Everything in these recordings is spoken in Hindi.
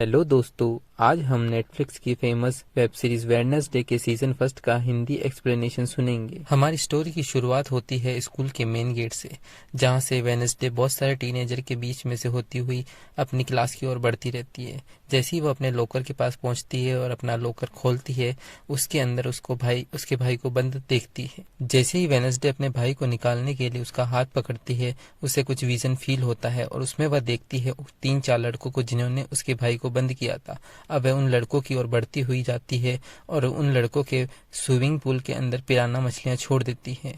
हेलो दोस्तों, आज हम नेटफ्लिक्स की फेमस वेब सीरीज वेडनेसडे के सीजन फर्स्ट का हिंदी एक्सप्लेनेशन सुनेंगे। हमारी स्टोरी की शुरुआत होती है स्कूल के मेन गेट से, जहां से वेडनेसडे बहुत सारे टीनेजर के बीच में से होती हुई अपनी क्लास की ओर बढ़ती रहती है। जैसे ही वो अपने लॉकर के पास पहुंचती है और अपना लॉकर खोलती है, उसके अंदर उसके भाई को बंद देखती है। जैसे ही वेडनेसडे अपने भाई को निकालने के लिए उसका हाथ पकड़ती है, उसे कुछ विजन फील होता है और उसमें वह देखती है 3-4 लड़कों को जिन्होंने उसके भाई को बंद किया था। अब वह उन लड़कों की ओर बढ़ती हुई जाती है और उन लड़कों के स्विमिंग पूल के अंदर पिराना मछलियां छोड़ देती है,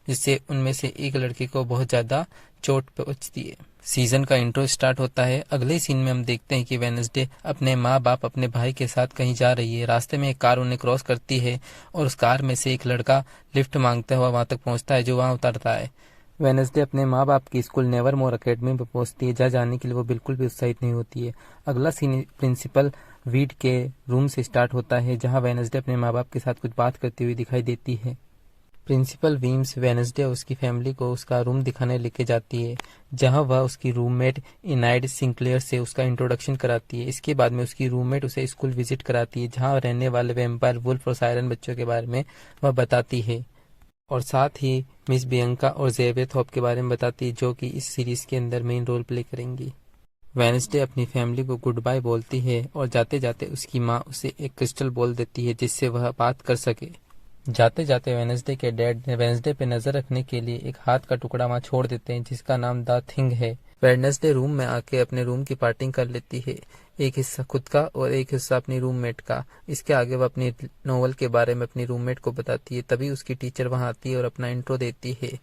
जिससे उनमें से एक लड़के को बहुत ज्यादा चोट पहुंचती है। सीजन का इंट्रो स्टार्ट होता है। अगले सीन में हम देखते हैं कि वेडनेसडे अपने माँ बाप अपने भाई के साथ कहीं जा रही है। रास्ते में एक कार उन्हें क्रॉस करती है और उस कार में से एक लड़का लिफ्ट मांगता हुआ वहां तक पहुंचता है, जो वहां उतरता है। वेडनेसडे अपने माँ बाप की स्कूल नेवरमोर अकेडमी में पहुंचती है, जहाँ जाने के लिए वो बिल्कुल भी उत्साहित नहीं होती है। अगला सीन प्रिंसिपल वीड के रूम से स्टार्ट होता है, जहाँ वेडनेसडे अपने माँ बाप के साथ कुछ बात करती हुई दिखाई देती है। प्रिंसिपल वीम्स वेडनेसडे और उसकी फैमिली को उसका रूम दिखाने लेके जाती है, जहां वह उसकी रूममेट इनाइड सिंक्लेयर से उसका इंट्रोडक्शन कराती है। इसके बाद में उसकी रूममेट उसे स्कूल विजिट कराती है, जहां रहने वाले वैम्पायर वुल्फ और सायरन बच्चों के बारे में वह बताती है, और साथ ही मिस बियंका और जेवियर थॉप के बारे में बताती है, जो कि इस सीरीज के अंदर मेन रोल प्ले करेंगी। वेडनेसडे अपनी फैमिली को गुड बाय बोलती है और जाते जाते उसकी माँ उसे एक क्रिस्टल बॉल देती है, जिससे वह बात कर सके। जाते जाते वेडनेसडे के डैड ने वेडनेसडे पे नजर रखने के लिए एक हाथ का टुकड़ा वहां छोड़ देते हैं, जिसका नाम द थिंग है। वेडनेसडे रूम में आके अपने रूम की पार्टिंग कर लेती है, एक हिस्सा खुद का और एक हिस्सा अपनी रूममेट का। इसके आगे वह अपनी नोवेल के बारे में अपनी रूममेट को बताती है। तभी उसकी टीचर वहां आती है और अपना इंट्रो देती है,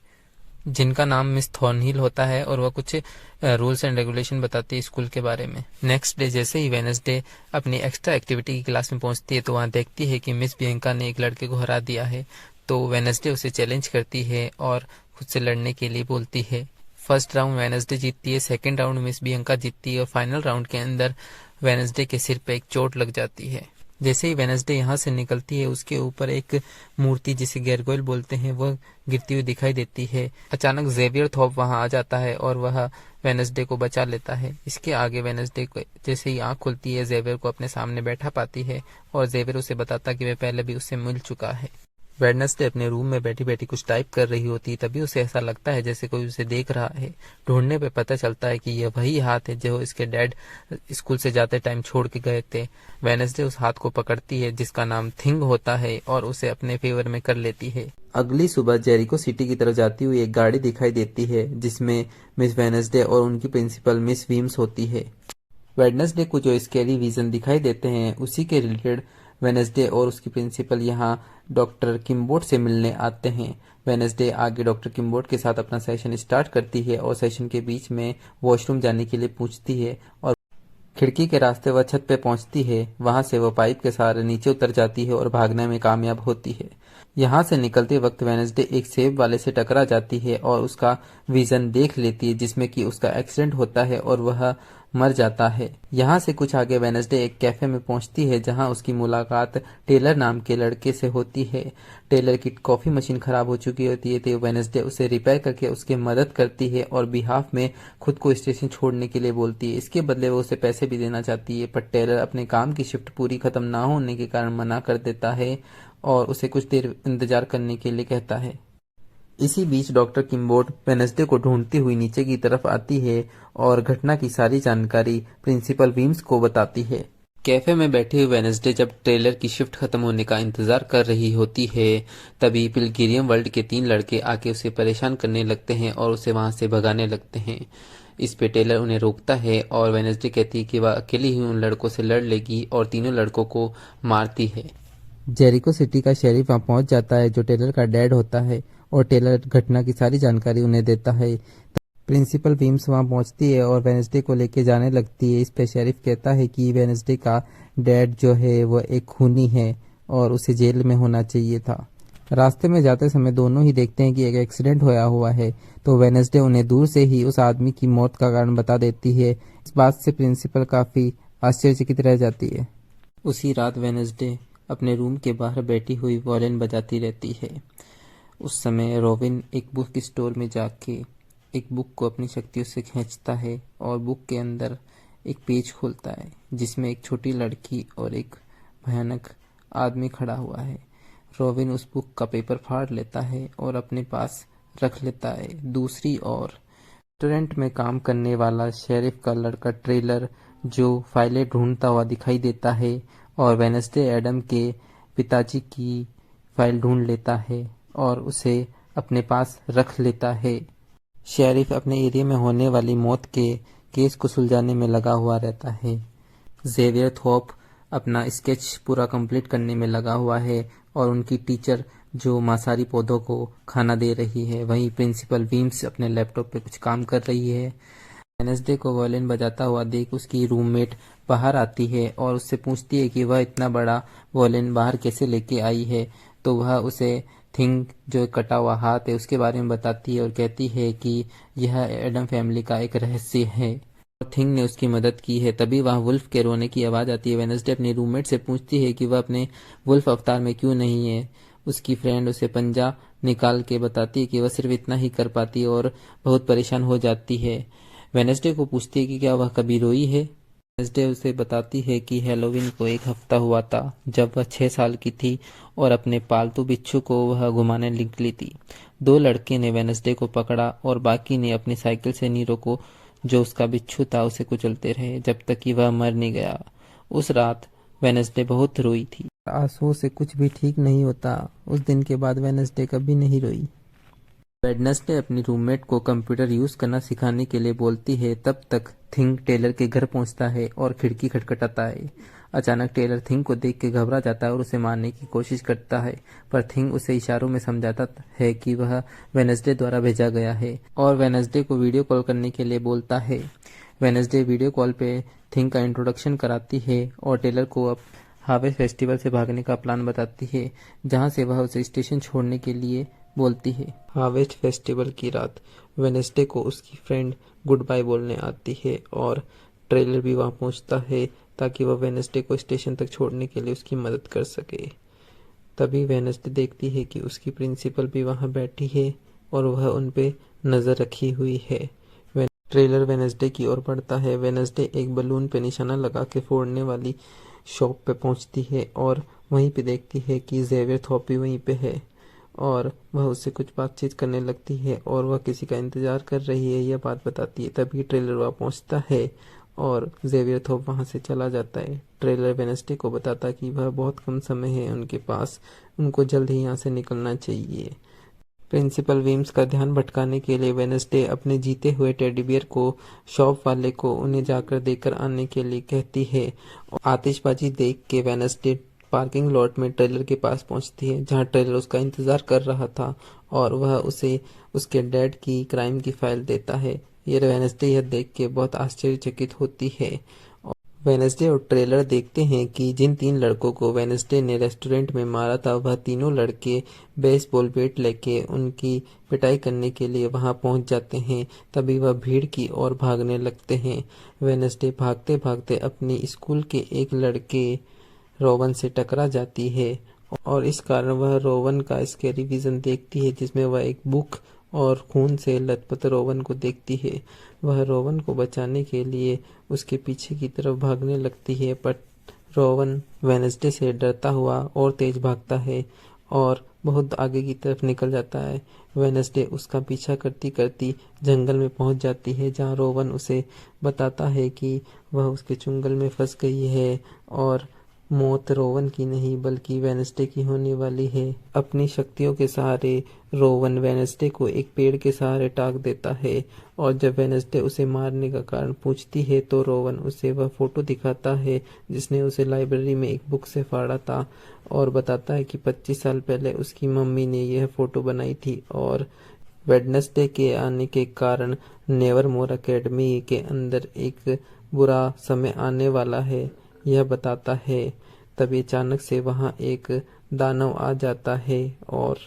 जिनका नाम मिस थॉर्नहिल होता है, और वह कुछ रूल्स एंड रेगुलेशन बताती है स्कूल के बारे में। नेक्स्ट डे जैसे ही वेडनेसडे अपनी एक्स्ट्रा एक्टिविटी की क्लास में पहुंचती है, तो वहां देखती है कि मिस बियंका ने एक लड़के को हरा दिया है। तो वेडनेसडे उसे चैलेंज करती है और खुद से लड़ने के लिए बोलती है। फर्स्ट राउंड वेडनेसडे जीतती है, सेकेंड राउंड मिस बियंका जीतती है, और फाइनल राउंड के अंदर वेडनेसडे के सिर पे एक चोट लग जाती है। जैसे ही वेडनेसडे यहाँ से निकलती है, उसके ऊपर एक मूर्ति जिसे गैरगोयल बोलते हैं, वह गिरती हुई दिखाई देती है। अचानक जेवियर थॉप वहां आ जाता है और वह वेडनेसडे को बचा लेता है। इसके आगे वेडनेसडे को जैसे ही आंख खुलती है, जेवियर को अपने सामने बैठा पाती है और जेवियर उसे बताता कि वह पहले भी उससे मिल चुका है। वेडनेसडे अपने रूम में बैठी बैठी कुछ टाइप कर रही होती है, तभी उसे ऐसा लगता है जैसे कोई उसे देख रहा है। ढूंढने पे पता चलता है कि यह वही हाथ है जो इसके डैड स्कूल से जाते टाइम छोड़ के गए थे। वेडनेसडे उस हाथ को पकड़ती है, जिसका नाम थिंग होता है, और उसे अपने फेवर में कर लेती है। अगली सुबह जेरिको सिटी की तरफ जाती हुई एक गाड़ी दिखाई देती है, जिसमें मिस वेडनेसडे और उनकी प्रिंसिपल मिस वीम्स होती है। वेडनेसडे को जो स्कैरी विजन दिखाई देते हैं, उसी के रिलेटेड वेडनेसडे और उसकी प्रिंसिपल यहाँ डॉक्टर किम्बोर्ड से मिलने आते हैं। वेडनेसडे आगे डॉक्टर किम्बोर्ड के साथ अपना सेशन स्टार्ट करती है और सेशन के बीच में वॉशरूम जाने के लिए पूछती है, और खिड़की के रास्ते वह छत पे पहुंचती है। वहां से वह पाइप के सहारे नीचे उतर जाती है और भागने में कामयाब होती है। यहाँ से निकलते वक्त वेडनेसडे एक सेब वाले से टकरा जाती है और उसका विजन देख लेती है, जिसमें कि उसका एक्सीडेंट होता है और वह मर जाता है। यहाँ से कुछ आगे वेडनेसडे एक कैफे में पहुंचती है, जहाँ उसकी मुलाकात टेलर नाम के लड़के से होती है। टेलर की कॉफी मशीन खराब हो चुकी होती है, तो वेडनेसडे उसे रिपेयर करके उसकी मदद करती है और बिहाफ में खुद को स्टेशन छोड़ने के लिए बोलती है। इसके बदले वो उसे पैसे भी देना चाहती है, पर टेलर अपने काम की शिफ्ट पूरी खत्म ना होने के कारण मना कर देता है और उसे कुछ देर इंतजार करने के लिए कहता है। इसी बीच डॉक्टर किम्बोर्ड वेडनेसडे को ढूंढती हुई नीचे की तरफ आती है और घटना की सारी जानकारी प्रिंसिपल वीम्स को बताती है। कैफे में बैठे हुए वेडनेसडे जब ट्रेलर की शिफ्ट खत्म होने का इंतजार कर रही होती है, तभी पिलग्रिम वर्ल्ड के 3 लड़के आके उसे परेशान करने लगते हैं और उसे वहां से भगाने लगते हैं। इस पे टेलर उन्हें रोकता है और वेडनेसडे कहती है कि वह अकेली ही उन लड़कों से लड़ लेगी, और तीनों लड़कों को मारती है। जेरिको सिटी का शेरिफ वहां पहुंच जाता है, जो टेलर का डैड होता है, और टेलर घटना की सारी जानकारी उन्हें देता है। प्रिंसिपल वीम्स वहां पहुंचती है और वेडनेसडे को लेके जाने लगती है। इस पे शेरिफ कहता है कि वेडनेसडे का डैड जो है वह एक खूनी है और उसे जेल में होना चाहिए था। रास्ते में जाते समय दोनों ही देखते हैं कि एक एक्सीडेंट होया हुआ है, तो वेडनेसडे उन्हें दूर से ही उस आदमी की मौत का कारण बता देती है। इस बात से प्रिंसिपल काफी आश्चर्यचकित रह जाती है। उसी रात वेडनेसडे अपने रूम के बाहर बैठी हुई वॉयलिन बजाती रहती है। उस समय रॉबिन एक बुक स्टोर में जाके एक बुक को अपनी शक्तियों से खींचता है और बुक के अंदर एक पेज खोलता है जिसमें एक छोटी लड़की और एक भयानक आदमी खड़ा हुआ है। रॉबिन उस बुक का पेपर फाड़ लेता है और अपने पास रख लेता है। दूसरी ओर रेस्टोरेंट में काम करने वाला शेरिफ का लड़का ट्रेलर जो फाइलें ढूंढता हुआ दिखाई देता है और वेडनेसडे एडम के पिताजी की फाइल ढूंढ लेता है और उसे अपने पास रख लेता है। शेरिफ अपने एरिया में होने वाली मौत के केस को सुलझाने में लगा हुआ रहता है। जेवियर थॉप अपना स्केच पूरा कंप्लीट करने में लगा हुआ है और उनकी टीचर जो मांसाहारी पौधों को खाना दे रही है। वहीं प्रिंसिपल वीम्स अपने लैपटॉप पे कुछ काम कर रही है। वेडनेसडे को वायलिन बजाता हुआ देख उसकी रूममेट बाहर आती है और उससे पूछती है कि वह इतना बड़ा वायलिन बाहर कैसे लेके आई है। तो वह उसे थिंग जो कटा हुआ हाथ है उसके बारे में बताती है और कहती है कि यह एडम फैमिली का एक रहस्य है और थिंग ने उसकी मदद की है। तभी वहाँ वुल्फ के रोने की आवाज़ आती है। वेडनेसडे अपनी रूममेट से पूछती है कि वह अपने वुल्फ अवतार में क्यों नहीं है। उसकी फ्रेंड उसे पंजा निकाल के बताती है कि वह सिर्फ इतना ही कर पाती है और बहुत परेशान हो जाती है। वेडनेसडे को पूछती है कि क्या वह कभी रोई है। वेडनेसडे उसे बताती है कि हैलोवीन को एक हफ्ता हुआ था जब वह 6 साल की थी और अपने पालतू बिच्छू को वह घुमाने निकली थी। 2 लड़के ने वेडनेसडे को पकड़ा और बाकी ने अपनी साइकिल से नीरो को जो उसका बिच्छू था उसे कुचलते रहे जब तक कि वह मर नहीं गया। उस रात वेडनेसडे बहुत रोई थी। आंसुओं से कुछ भी ठीक नहीं होता। उस दिन के बाद वेडनेसडे कभी नहीं रोई। वेडनेसडे अपनी रूममेट को कंप्यूटर यूज करना सिखाने के लिए बोलती है। तब तक थिंग टेलर के घर पहुंचता है और खिड़की खटखटाता है। अचानक टेलर थिंग को देख के घबरा जाता है और उसे मारने की कोशिश करता है, पर थिंग उसे इशारों में समझाता है कि वह वेडनेसडे द्वारा भेजा गया है और वेडनेसडे को वीडियो कॉल करने के लिए बोलता है। वेडनेसडे वीडियो कॉल पे थिंग का इंट्रोडक्शन कराती है और टेलर को अब हार्वेस्ट फेस्टिवल से भागने का प्लान बताती है, जहां से वह उसे स्टेशन छोड़ने के लिए बोलती है। हार्वेस्ट फेस्टिवल की रात वेडनेसडे को उसकी फ्रेंड गुड बाय बोलने आती है और ट्रेलर भी वहां पहुंचता है ताकि वह वेडनेसडे को स्टेशन तक छोड़ने के लिए उसकी मदद कर सके। तभी वेडनेसडे देखती है कि उसकी प्रिंसिपल भी वहां बैठी है और वह उन पे नजर रखी हुई है। ट्रेलर वेडनेसडे की ओर बढ़ता है। वेडनेसडे एक बलून पे निशाना लगा के फोड़ने वाली शॉप पे पहुंचती है और वहीं पे देखती है कि जेवियर थॉप भी वहीं पे है और वह उससे कुछ बातचीत करने लगती है और वह किसी का इंतजार कर रही है यह बात बताती है। तभी ट्रेलर वहाँ पहुंचता है और जेवियर थॉप वहां से चला जाता है। ट्रेलर वेडनेसडे को बताता कि वह बहुत कम समय है उनके पास, उनको जल्द ही यहाँ से निकलना चाहिए। प्रिंसिपल वीम्स का ध्यान भटकाने के लिए वेडनेसडे अपने जीते हुए टेडी बियर को शॉप वाले को उन्हें जाकर देकर आने के लिए कहती है। आतिशबाजी देख के वेडनेसडे पार्किंग लॉट में ट्रेलर के पास पहुंचती है, जहां ट्रेलर उसका इंतजार कर रहा था और वह उसे उसके डैड की क्राइम की फाइल देता है। ये वेडनेसडे यह देख के बहुत आश्चर्यचकित होती है। वेडनेसडे और ट्रेलर देखते हैं कि जिन 3 लड़कों को वेडनेसडे ने रेस्टोरेंट में मारा था वह तीनों लड़के बेसबॉल बैट लेके उनकी पिटाई करने के लिए वहां पहुंच जाते हैं। तभी वह भीड़ की ओर भागने लगते हैं। वेडनेसडे भागते भागते अपनी स्कूल के एक लड़के रोवन से टकरा जाती है और इस कारण वह रोवन का स्कैरी विजन देखती है, जिसमें वह एक बुक और खून से लथपथ रोवन को देखती है। वह रोवन को बचाने के लिए उसके पीछे की तरफ भागने लगती है, पर रोवन वेडनेसडे से डरता हुआ और तेज भागता है और बहुत आगे की तरफ निकल जाता है। वेडनेसडे उसका पीछा करती करती जंगल में पहुंच जाती है, जहां रोवन उसे बताता है कि वह उसके चुंगल में फंस गई है और मौत रोवन की नहीं बल्कि वेडनेसडे की होने वाली है। अपनी शक्तियों के सहारे रोवन वेडनेसडे को एक पेड़ के सहारे टांग देता है और जब वेडनेसडे उसे मारने का कारण पूछती है तो रोवन उसे वह फोटो दिखाता है जिसने उसे लाइब्रेरी में एक बुक से फाड़ा था और बताता है कि 25 साल पहले उसकी मम्मी ने यह फोटो बनाई थी और वेडनेसडे के आने के कारण नेवरमोर एकेडमी के अंदर एक बुरा समय आने वाला है यह बताता है। तभी अचानक से वहां एक दानव आ जाता है और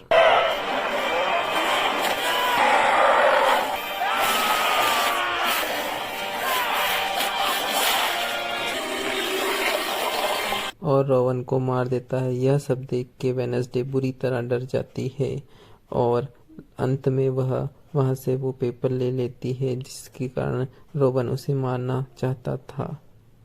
रोवन को मार देता है। यह सब देख के वेडनेसडे बुरी तरह डर जाती है और अंत में वह वहां से वो पेपर ले लेती है जिसके कारण रोवन उसे मारना चाहता था।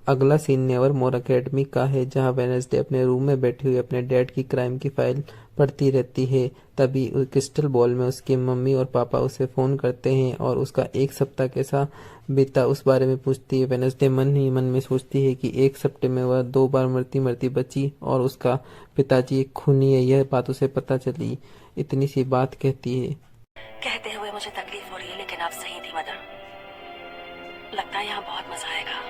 अगला सीन नेवर मोर अकेडमी का है, जहां वेडनेसडे अपने रूम में बैठी हुई अपने डैड की क्राइम की फाइल पढ़ती रहती है। तभी क्रिस्टल बॉल में उसकी मम्मी और पापा उसे फोन करते हैं और उसका एक सप्ताह कैसा बीता उस बारे में पूछती है। वेडनेसडे मन ही मन में सोचती है कि एक सप्ताह में वह 2 बार मरती मरती बची और उसका पिताजी एक खूनी है, यह बात उसे पता चली। इतनी सी बात कहती है, कहते हुए मुझे तकलीफ हो रही है, लेकिन आप सही थी मदर। लगता है यहाँ बहुत मजा आएगा।